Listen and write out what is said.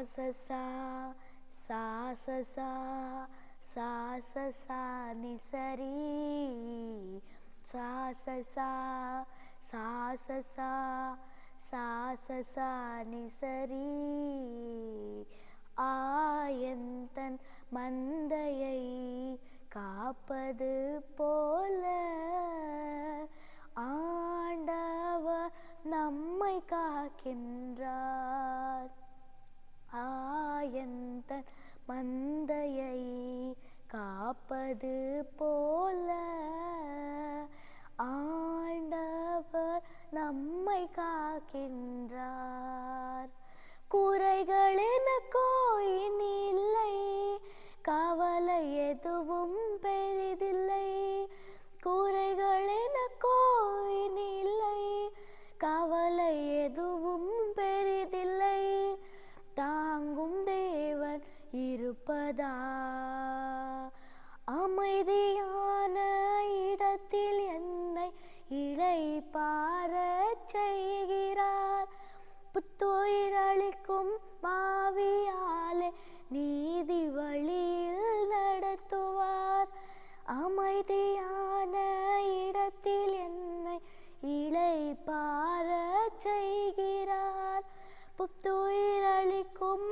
sa sa sa sa sa sa sa sa ni sa ri sa sa sa sa sa sa sa sa sa ni sa ri ஆயந்தன் மந்தையை காப்பது போல ஆண்டவர் நம்மை காக்கின்றார். ஆயந்தன் மந்தையை காப்பது போல ஆண்டவர் நம்மை காக்கின்றார். குறைகள் எனக்கோ இனி இல்லை, கவலை எதுவும் பெரிதில்லை. குறைகள் எனக்கோ இனி இல்லை, கவலை எதுவும் பெரிதில்லை. தாங்கும் தேவன் இருப்பதா அமைதியான இடத்தில் என்னை இளைப்பாறச் செய்கிறார். புத்துயிரளிக்கும் மாவியாலே நீதி வழியில் நடத்துவார். அமைதியான இடத்தில் என்னை இளைப்பாறச் செய்கிறார். புத்துயிரளிக்கும்